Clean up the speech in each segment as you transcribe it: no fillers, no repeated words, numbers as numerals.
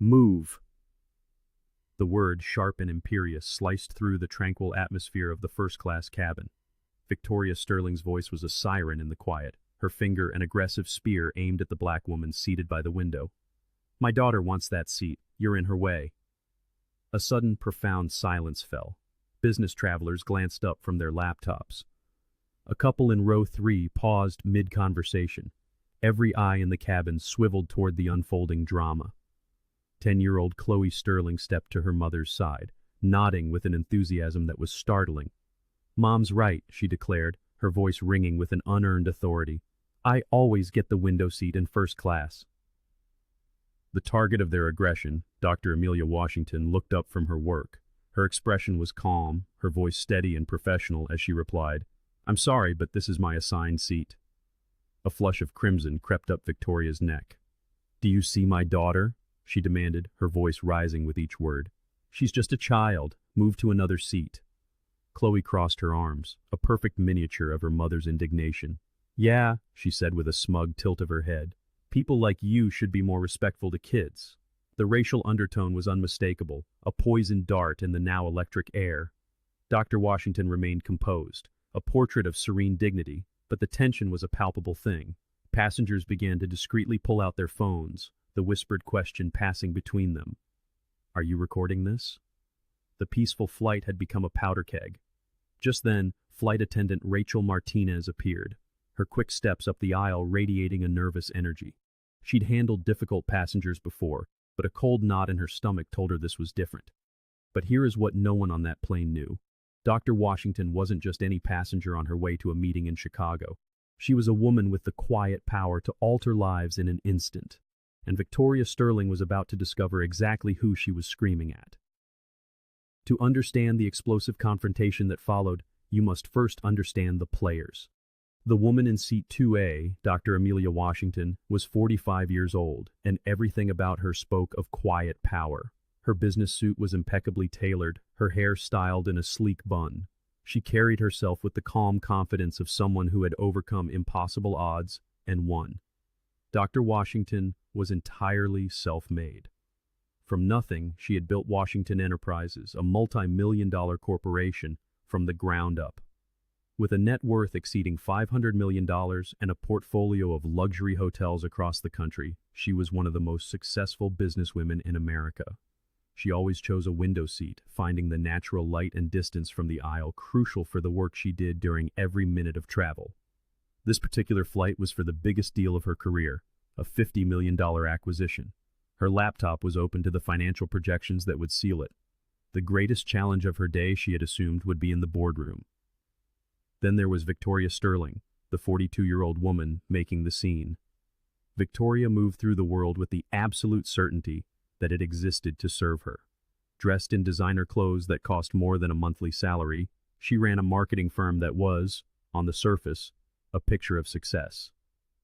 Move! The word, sharp and imperious, sliced through the tranquil atmosphere of the first-class cabin. Victoria Sterling's voice was a siren in the quiet, her finger an aggressive spear aimed at the black woman seated by the window. "My daughter wants that seat. You're in her way." A sudden, profound silence fell. Business travelers glanced up from their laptops. A couple in row 3 paused mid-conversation. Every eye in the cabin swiveled toward the unfolding drama. 10-year-old Chloe Sterling stepped to her mother's side, nodding with an enthusiasm that was startling. "Mom's right," she declared, her voice ringing with an unearned authority. "I always get the window seat in first class." The target of their aggression, Dr. Amelia Washington, looked up from her work. Her expression was calm, her voice steady and professional as she replied, "I'm sorry, but this is my assigned seat." A flush of crimson crept up Victoria's neck. "Do you see my daughter?" she demanded, her voice rising with each word. "She's just a child. Move to another seat." Chloe crossed her arms, a perfect miniature of her mother's indignation. "Yeah," she said with a smug tilt of her head. "People like you should be more respectful to kids." The racial undertone was unmistakable, a poisoned dart in the now electric air. Dr. Washington remained composed, a portrait of serene dignity, but the tension was a palpable thing. Passengers began to discreetly pull out their phones, the whispered question passing between them. "Are you recording this?" The peaceful flight had become a powder keg. Just then, flight attendant Rachel Martinez appeared, her quick steps up the aisle radiating a nervous energy. She'd handled difficult passengers before, but a cold knot in her stomach told her this was different. But here is what no one on that plane knew. Dr. Washington wasn't just any passenger on her way to a meeting in Chicago. She was a woman with the quiet power to alter lives in an instant. And Victoria Sterling was about to discover exactly who she was screaming at. To understand the explosive confrontation that followed, you must first understand the players. The woman in seat 2A, Dr. Amelia Washington, was 45 years old, and everything about her spoke of quiet power. Her business suit was impeccably tailored, her hair styled in a sleek bun. She carried herself with the calm confidence of someone who had overcome impossible odds and won. Dr. Washington was entirely self-made. From nothing, she had built Washington Enterprises, a multi-million-dollar corporation, from the ground up. With a net worth exceeding $500 million and a portfolio of luxury hotels across the country, she was one of the most successful businesswomen in America. She always chose a window seat, finding the natural light and distance from the aisle crucial for the work she did during every minute of travel. This particular flight was for the biggest deal of her career, a $50 million acquisition. Her laptop was open to the financial projections that would seal it. The greatest challenge of her day, she had assumed, would be in the boardroom. Then there was Victoria Sterling, the 42-year-old woman making the scene. Victoria moved through the world with the absolute certainty that it existed to serve her. Dressed in designer clothes that cost more than a monthly salary, she ran a marketing firm that was, on the surface, a picture of success.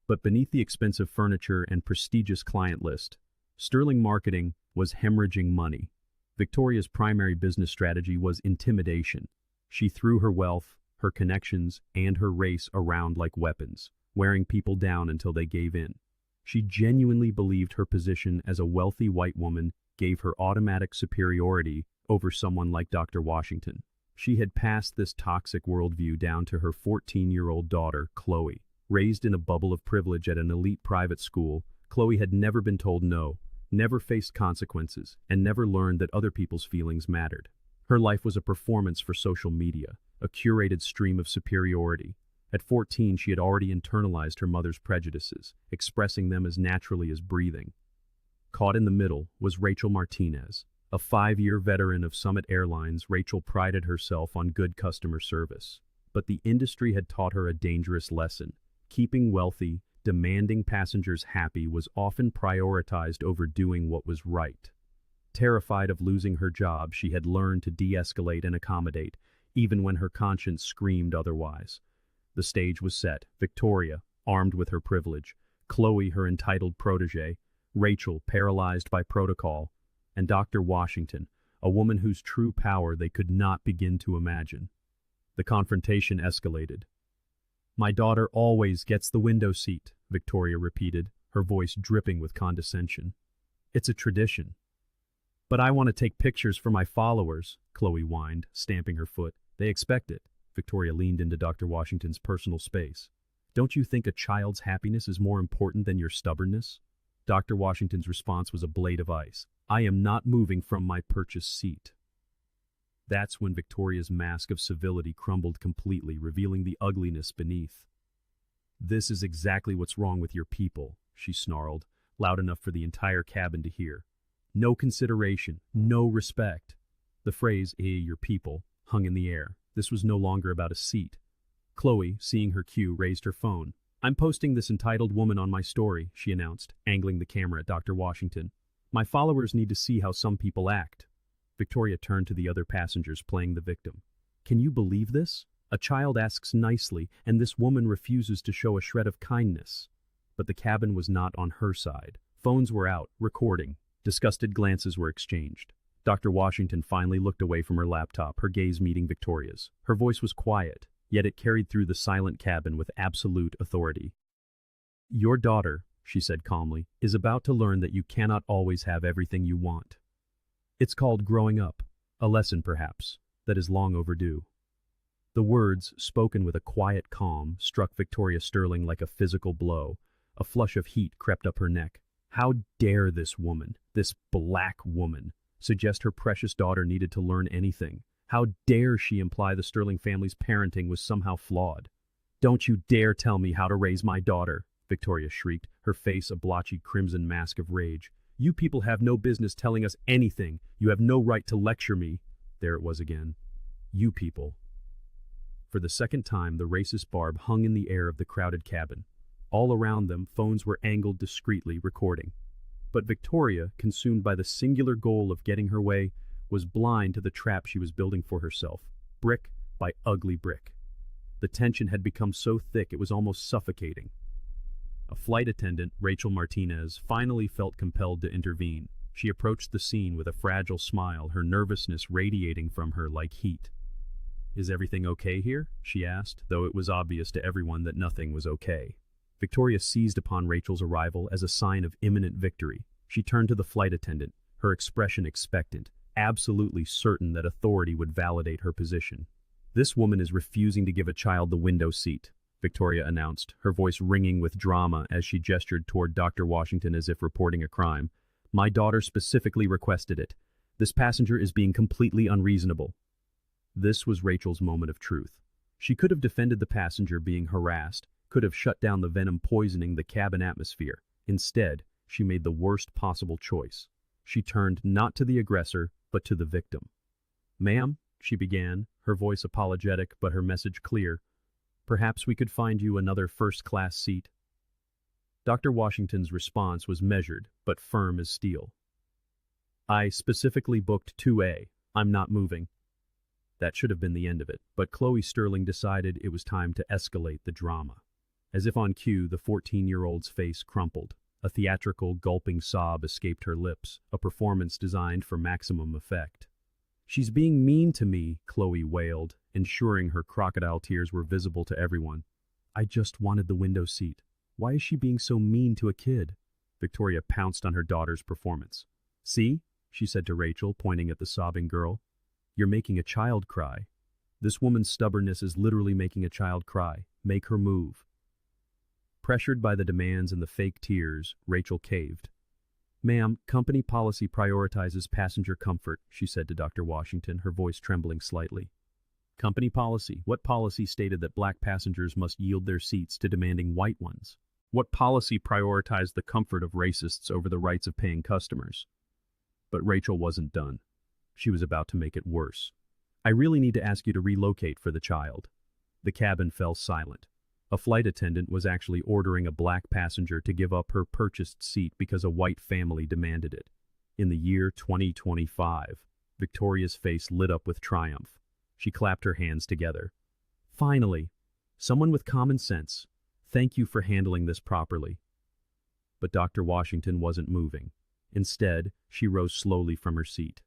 But beneath the expensive furniture and prestigious client list, Sterling Marketing was hemorrhaging money. Victoria's primary business strategy was intimidation. She threw her wealth, her connections, and her race around like weapons, wearing people down until they gave in. She genuinely believed her position as a wealthy white woman gave her automatic superiority over someone like Dr. Washington. She had passed this toxic worldview down to her 14-year-old daughter, Chloe. Raised in a bubble of privilege at an elite private school, Chloe had never been told no, never faced consequences, and never learned that other people's feelings mattered. Her life was a performance for social media, a curated stream of superiority. At 14, she had already internalized her mother's prejudices, expressing them as naturally as breathing. Caught in the middle was Rachel Martinez. A 5-year veteran of Summit Airlines, Rachel prided herself on good customer service. But the industry had taught her a dangerous lesson. Keeping wealthy, demanding passengers happy was often prioritized over doing what was right. Terrified of losing her job, she had learned to de-escalate and accommodate, even when her conscience screamed otherwise. The stage was set. Victoria, armed with her privilege, Chloe, her entitled protege, Rachel, paralyzed by protocol, and Dr. Washington, a woman whose true power they could not begin to imagine. The confrontation escalated. "My daughter always gets the window seat," Victoria repeated, her voice dripping with condescension. "It's a tradition. But I want to take pictures for my followers, Chloe whined, stamping her foot. They expect it. Victoria leaned into Dr. Washington's personal space. Don't you think a child's happiness is more important than your stubbornness? Dr. Washington's response was a blade of ice. I am not moving from my purchased seat. That's when Victoria's mask of civility crumbled completely, revealing the ugliness beneath. This is exactly what's wrong with your people, she snarled, loud enough for the entire cabin to hear. No consideration, no respect. The phrase, your people, hung in the air. This was no longer about a seat. Chloe, seeing her cue, raised her phone. I'm posting this entitled woman on my story, she announced, angling the camera at Dr. Washington. My followers need to see how some people act. Victoria turned to the other passengers, playing the victim. Can you believe this? A child asks nicely, and this woman refuses to show a shred of kindness. But the cabin was not on her side. Phones were out, recording. Disgusted glances were exchanged. Dr. Washington finally looked away from her laptop, her gaze meeting Victoria's. Her voice was quiet, yet it carried through the silent cabin with absolute authority. Your daughter, she said calmly, is about to learn that you cannot always have everything you want. It's called growing up, a lesson perhaps, that is long overdue. The words, spoken with a quiet calm, struck Victoria Sterling like a physical blow. A flush of heat crept up her neck. How dare this woman, this black woman, suggest her precious daughter needed to learn anything? How dare she imply the Sterling family's parenting was somehow flawed? Don't you dare tell me how to raise my daughter, Victoria shrieked, her face a blotchy crimson mask of rage. You people have no business telling us anything. You have no right to lecture me. There it was again. You people. For the second time, the racist barb hung in the air of the crowded cabin. All around them, phones were angled discreetly, recording. But Victoria, consumed by the singular goal of getting her way, was blind to the trap she was building for herself, brick by ugly brick. The tension had become so thick it was almost suffocating. A flight attendant, Rachel Martinez, finally felt compelled to intervene. She approached the scene with a fragile smile, her nervousness radiating from her like heat. Is everything okay here? She asked, though it was obvious to everyone that nothing was okay. Victoria seized upon Rachel's arrival as a sign of imminent victory. She turned to the flight attendant, her expression expectant, absolutely certain that authority would validate her position. This woman is refusing to give a child the window seat, Victoria announced, her voice ringing with drama as she gestured toward Dr. Washington as if reporting a crime. My daughter specifically requested it. This passenger is being completely unreasonable. This was Rachel's moment of truth. She could have defended the passenger being harassed, could have shut down the venom poisoning the cabin atmosphere. Instead, she made the worst possible choice. She turned not to the aggressor, but to the victim. Ma'am, she began, her voice apologetic but her message clear. Perhaps we could find you another first-class seat. Dr. Washington's response was measured, but firm as steel. I specifically booked 2A. I'm not moving. That should have been the end of it, but Chloe Sterling decided it was time to escalate the drama. As if on cue, the 14-year-old's face crumpled. A theatrical, gulping sob escaped her lips, a performance designed for maximum effect. She's being mean to me, Chloe wailed, ensuring her crocodile tears were visible to everyone. I just wanted the window seat. Why is she being so mean to a kid? Victoria pounced on her daughter's performance. See, she said to Rachel, pointing at the sobbing girl. You're making a child cry. This woman's stubbornness is literally making a child cry. Make her move. Pressured by the demands and the fake tears, Rachel caved. Ma'am, company policy prioritizes passenger comfort, she said to Dr. Washington, her voice trembling slightly. Company policy? What policy stated that black passengers must yield their seats to demanding white ones? What policy prioritized the comfort of racists over the rights of paying customers? But Rachel wasn't done. She was about to make it worse. I really need to ask you to relocate for the child. The cabin fell silent. A flight attendant was actually ordering a black passenger to give up her purchased seat because a white family demanded it. In the year 2025, Victoria's face lit up with triumph. She clapped her hands together. Finally, someone with common sense. Thank you for handling this properly. But Dr. Washington wasn't moving. Instead, she rose slowly from her seat.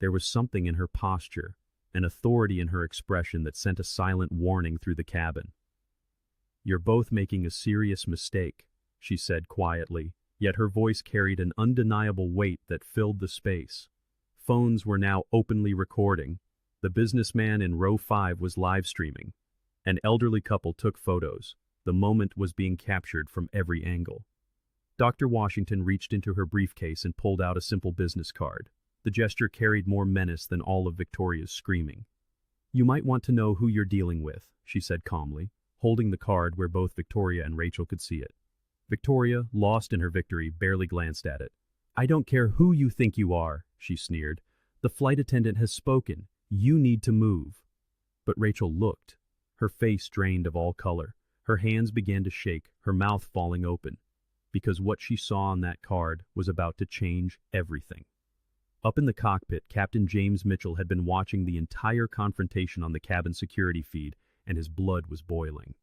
There was something in her posture, an authority in her expression that sent a silent warning through the cabin. You're both making a serious mistake, she said quietly, yet her voice carried an undeniable weight that filled the space. phones were now openly recording. The businessman in row 5 was live streaming. An elderly couple took photos. The moment was being captured from every angle. Dr. Washington reached into her briefcase and pulled out a simple business card. The gesture carried more menace than all of Victoria's screaming. "You might want to know who you're dealing with," she said calmly, holding the card where both Victoria and Rachel could see it. Victoria, lost in her victory, barely glanced at it. "I don't care who you think you are," she sneered. "The flight attendant has spoken. You need to move." But Rachel looked. Her face drained of all color. Her hands began to shake, her mouth falling open. Because what she saw on that card was about to change everything. Up in the cockpit, Captain James Mitchell had been watching the entire confrontation on the cabin security feed, and his blood was boiling.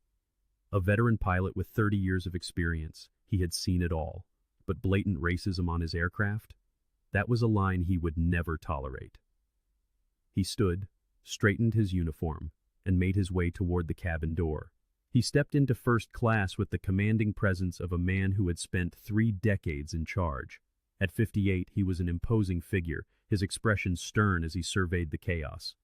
A veteran pilot with 30 years of experience, he had seen it all. But blatant racism on his aircraft? That was a line he would never tolerate. He stood, straightened his uniform, and made his way toward the cabin door. He stepped into first class with the commanding presence of a man who had spent 3 decades in charge. At 58, he was an imposing figure, his expression stern as he surveyed the chaos.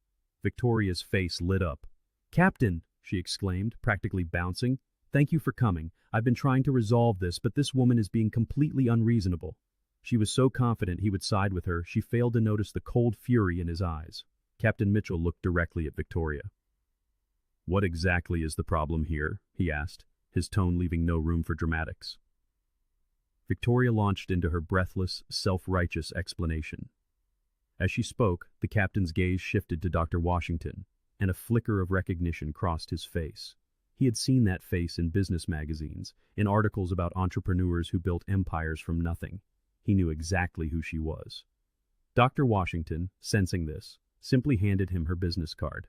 Victoria's face lit up. "Captain," she exclaimed, practically bouncing, "thank you for coming. I've been trying to resolve this, but this woman is being completely unreasonable." She was so confident he would side with her, she failed to notice the cold fury in his eyes. Captain Mitchell looked directly at Victoria. "What exactly is the problem here?" he asked, his tone leaving no room for dramatics. Victoria launched into her breathless, self-righteous explanation. As she spoke, the captain's gaze shifted to Dr. Washington, and a flicker of recognition crossed his face. He had seen that face in business magazines, in articles about entrepreneurs who built empires from nothing. He knew exactly who she was. Dr. Washington, sensing this, simply handed him her business card.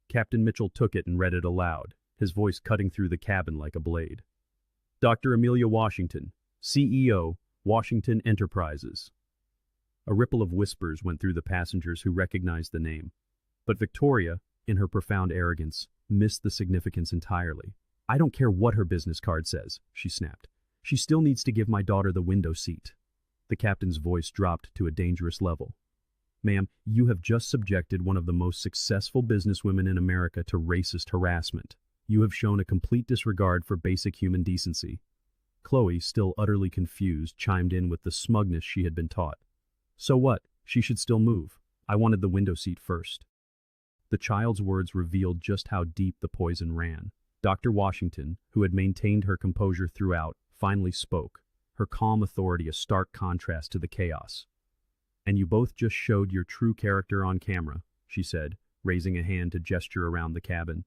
Captain Mitchell took it and read it aloud, his voice cutting through the cabin like a blade. "Dr. Amelia Washington, CEO, Washington Enterprises." A ripple of whispers went through the passengers who recognized the name. But Victoria, in her profound arrogance, missed the significance entirely. "I don't care what her business card says," she snapped. "She still needs to give my daughter the window seat." The captain's voice dropped to a dangerous level. "Ma'am, you have just subjected one of the most successful businesswomen in America to racist harassment. You have shown a complete disregard for basic human decency." Chloe, still utterly confused, chimed in with the smugness she had been taught. "So what? She should still move. I wanted the window seat first." The child's words revealed just how deep the poison ran. Dr. Washington, who had maintained her composure throughout, finally spoke, her calm authority a stark contrast to the chaos. "And you both just showed your true character on camera," she said, raising a hand to gesture around the cabin.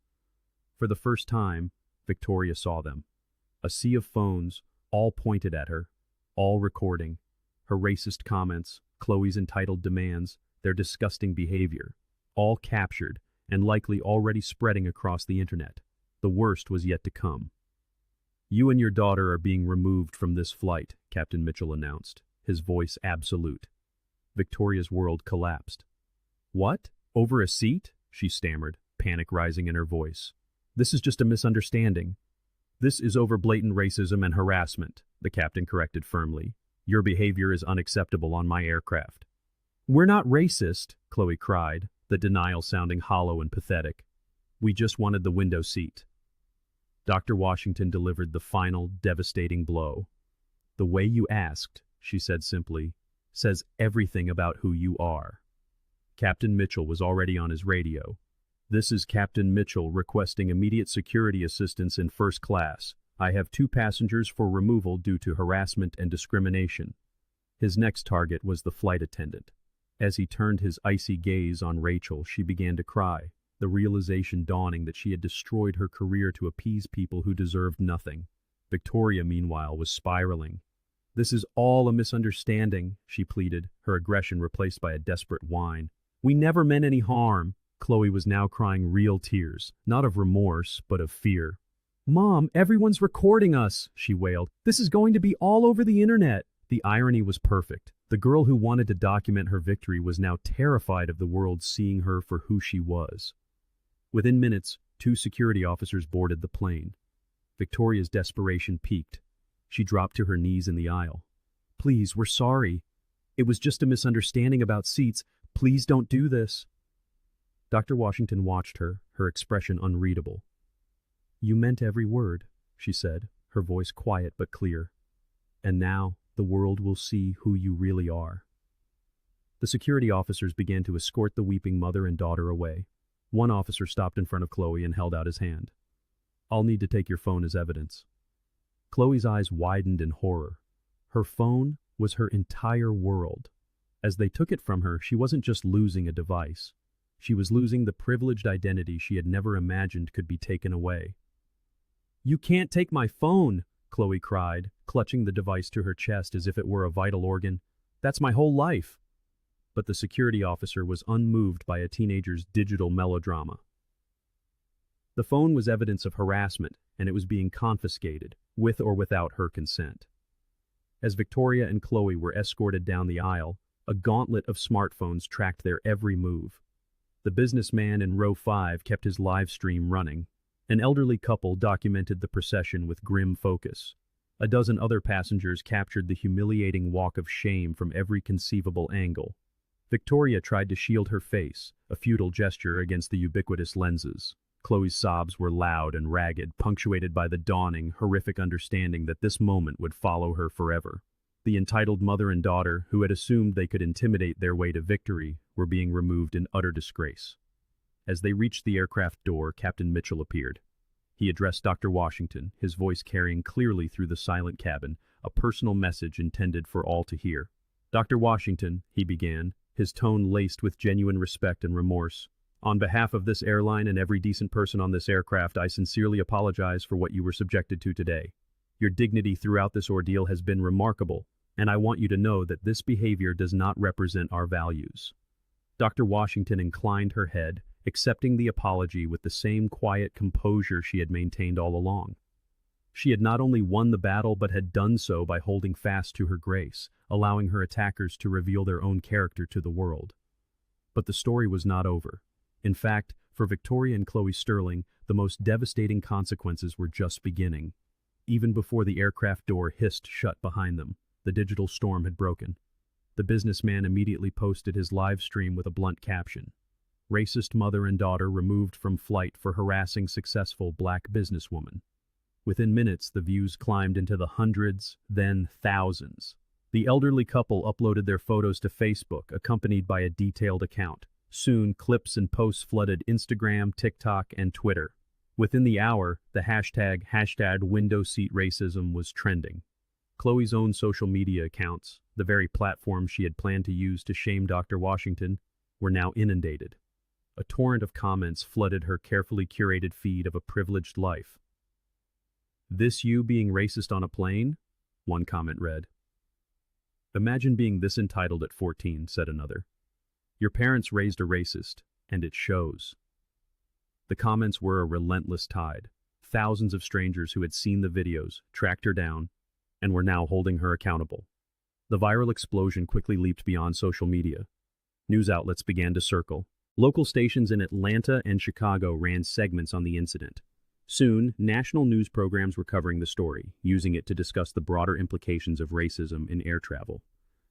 For the first time, Victoria saw them. A sea of phones, all pointed at her, all recording. Her racist comments, Chloe's entitled demands, their disgusting behavior, all captured and likely already spreading across the internet. The worst was yet to come. "You and your daughter are being removed from this flight," Captain Mitchell announced, his voice absolute. Victoria's world collapsed. "What? Over a seat?" she stammered, panic rising in her voice. "This is just a misunderstanding." "This is over blatant racism and harassment," the captain corrected firmly. "Your behavior is unacceptable on my aircraft." "We're not racist," Chloe cried, the denial sounding hollow and pathetic. "We just wanted the window seat." Dr. Washington delivered the final, devastating blow. "The way you asked," she said simply, "says everything about who you are." Captain Mitchell was already on his radio. "This is Captain Mitchell requesting immediate security assistance in first class. I have 2 passengers for removal due to harassment and discrimination." His next target was the flight attendant. As he turned his icy gaze on Rachel, she began to cry, the realization dawning that she had destroyed her career to appease people who deserved nothing. Victoria, meanwhile, was spiraling. "This is all a misunderstanding," she pleaded, her aggression replaced by a desperate whine. "We never meant any harm." Chloe was now crying real tears, not of remorse, but of fear. "Mom, everyone's recording us," she wailed. "This is going to be all over the internet." The irony was perfect. The girl who wanted to document her victory was now terrified of the world seeing her for who she was. Within minutes, 2 security officers boarded the plane. Victoria's desperation peaked. She dropped to her knees in the aisle. "Please, we're sorry." It was just a misunderstanding about seats. Please don't do this. Dr. Washington watched her, her expression unreadable. You meant every word, she said, her voice quiet but clear. And now, the world will see who you really are. The security officers began to escort the weeping mother and daughter away. One officer stopped in front of Chloe and held out his hand. I'll need to take your phone as evidence. Chloe's eyes widened in horror. Her phone was her entire world. As they took it from her, she wasn't just losing a device. She was losing the privileged identity she had never imagined could be taken away. You can't take my phone, Chloe cried, clutching the device to her chest as if it were a vital organ. That's my whole life. But the security officer was unmoved by a teenager's digital melodrama. The phone was evidence of harassment, and it was being confiscated, with or without her consent. As Victoria and Chloe were escorted down the aisle, a gauntlet of smartphones tracked their every move. The businessman in row 5 kept his live stream running. An elderly couple documented the procession with grim focus. A dozen other passengers captured the humiliating walk of shame from every conceivable angle. Victoria tried to shield her face, a futile gesture against the ubiquitous lenses. Chloe's sobs were loud and ragged, punctuated by the dawning, horrific understanding that this moment would follow her forever. The entitled mother and daughter, who had assumed they could intimidate their way to victory, were being removed in utter disgrace. As they reached the aircraft door, Captain Mitchell appeared. He addressed Dr. Washington, his voice carrying clearly through the silent cabin, a personal message intended for all to hear. Dr. Washington, he began, his tone laced with genuine respect and remorse. On behalf of this airline and every decent person on this aircraft, I sincerely apologize for what you were subjected to today. Your dignity throughout this ordeal has been remarkable, and I want you to know that this behavior does not represent our values. Dr. Washington inclined her head, accepting the apology with the same quiet composure she had maintained all along. She had not only won the battle but had done so by holding fast to her grace, allowing her attackers to reveal their own character to the world. But the story was not over. In fact, for Victoria and Chloe Sterling, the most devastating consequences were just beginning. Even before the aircraft door hissed shut behind them, the digital storm had broken. The businessman immediately posted his live stream with a blunt caption. Racist mother and daughter removed from flight for harassing successful black businesswoman. Within minutes, the views climbed into the hundreds, then thousands. The elderly couple uploaded their photos to Facebook, accompanied by a detailed account. Soon, clips and posts flooded Instagram, TikTok, and Twitter. Within the hour, the hashtag #WindowSeatRacism was trending. Chloe's own social media accounts, the very platform she had planned to use to shame Dr. Washington, were now inundated. A torrent of comments flooded her carefully curated feed of a privileged life. This you being racist on a plane? One comment read. Imagine being this entitled at 14, said another. Your parents raised a racist, and it shows. The comments were a relentless tide. Thousands of strangers who had seen the videos tracked her down and were now holding her accountable. The viral explosion quickly leaped beyond social media. News outlets began to circle. Local stations in Atlanta and Chicago ran segments on the incident. Soon, national news programs were covering the story, using it to discuss the broader implications of racism in air travel.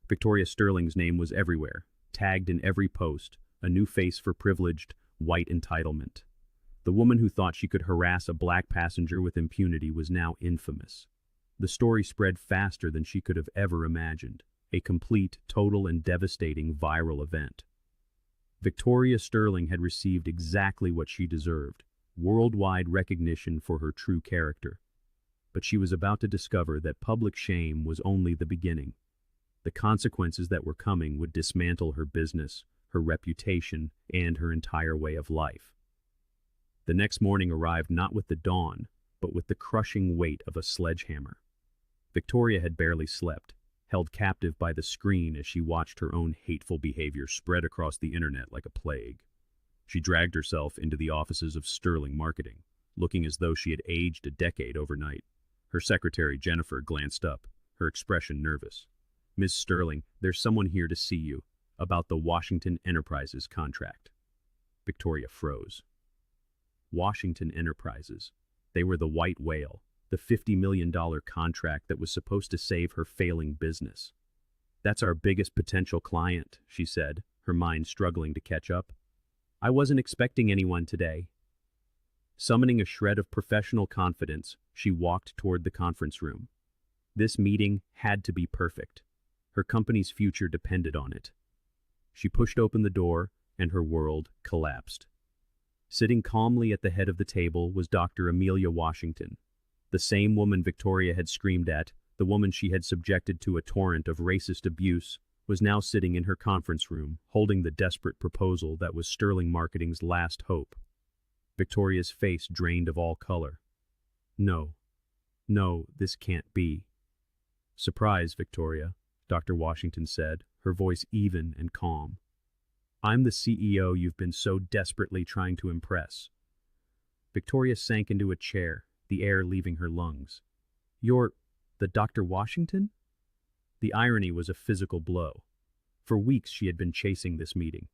Victoria Sterling's name was everywhere, tagged in every post, a new face for privileged, white entitlement. The woman who thought she could harass a black passenger with impunity was now infamous. The story spread faster than she could have ever imagined, a complete, total, and devastating viral event. Victoria Sterling had received exactly what she deserved, worldwide recognition for her true character. But she was about to discover that public shame was only the beginning. The consequences that were coming would dismantle her business, her reputation, and her entire way of life. The next morning arrived not with the dawn, but with the crushing weight of a sledgehammer. Victoria had barely slept, held captive by the screen as she watched her own hateful behavior spread across the internet like a plague. She dragged herself into the offices of Sterling Marketing, looking as though she had aged a decade overnight. Her secretary, Jennifer, glanced up, her expression nervous. Ms. Sterling, there's someone here to see you, about the Washington Enterprises contract. Victoria froze. Washington Enterprises. They were the white whale, the $50 million contract that was supposed to save her failing business. That's our biggest potential client, she said, her mind struggling to catch up. I wasn't expecting anyone today. Summoning a shred of professional confidence, she walked toward the conference room. This meeting had to be perfect. Her company's future depended on it. She pushed open the door, and her world collapsed. Sitting calmly at the head of the table was Dr. Amelia Washington, the same woman Victoria had screamed at, the woman she had subjected to a torrent of racist abuse, was now sitting in her conference room, holding the desperate proposal that was Sterling Marketing's last hope. Victoria's face drained of all color. No, this can't be. Surprise, Victoria, Dr. Washington said, her voice even and calm. I'm the CEO you've been so desperately trying to impress. Victoria sank into a chair, the air leaving her lungs. You're the Dr. Washington? The irony was a physical blow. For weeks she had been chasing this meeting,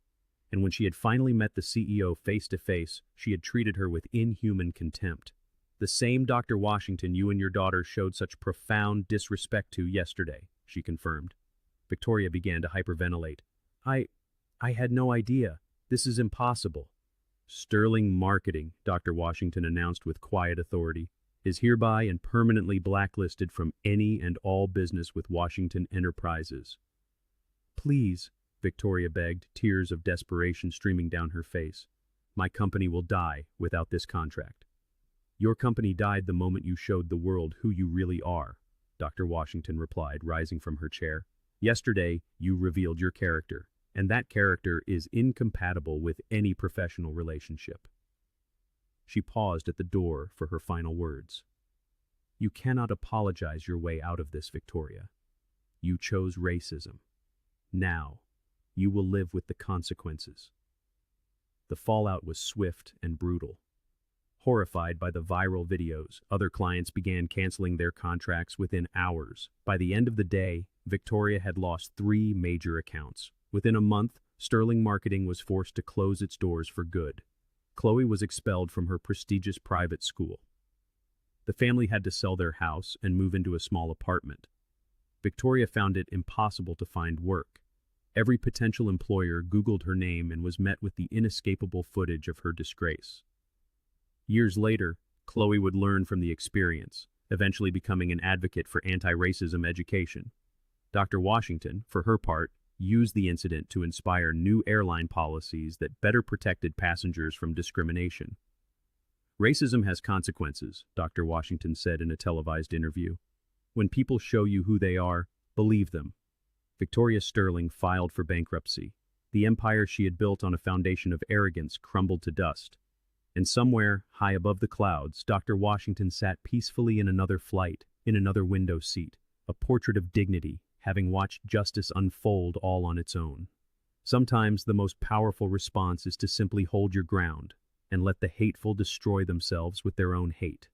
and when she had finally met the CEO face to face, she had treated her with inhuman contempt. The same Dr. Washington you and your daughter showed such profound disrespect to yesterday, she confirmed. Victoria began to hyperventilate. I had no idea. This is impossible. Sterling Marketing, Dr. Washington announced with quiet authority, is hereby and permanently blacklisted from any and all business with Washington Enterprises. Please, Victoria begged, tears of desperation streaming down her face. My company will die without this contract. Your company died the moment you showed the world who you really are, Dr. Washington replied, rising from her chair. Yesterday, you revealed your character, and that character is incompatible with any professional relationship. She paused at the door for her final words. You cannot apologize your way out of this, Victoria. You chose racism. Now, you will live with the consequences. The fallout was swift and brutal. Horrified by the viral videos, other clients began canceling their contracts within hours. By the end of the day, Victoria had lost 3 major accounts. Within a month, Sterling Marketing was forced to close its doors for good. Chloe was expelled from her prestigious private school. The family had to sell their house and move into a small apartment. Victoria found it impossible to find work. Every potential employer Googled her name and was met with the inescapable footage of her disgrace. Years later, Chloe would learn from the experience, eventually becoming an advocate for anti-racism education. Dr. Washington, for her part, used the incident to inspire new airline policies that better protected passengers from discrimination. Racism has consequences, Dr. Washington said in a televised interview. When people show you who they are, believe them. Victoria Sterling filed for bankruptcy. The empire she had built on a foundation of arrogance crumbled to dust. And somewhere, high above the clouds, Dr. Washington sat peacefully in another flight, in another window seat, a portrait of dignity, having watched justice unfold all on its own. Sometimes the most powerful response is to simply hold your ground and let the hateful destroy themselves with their own hate.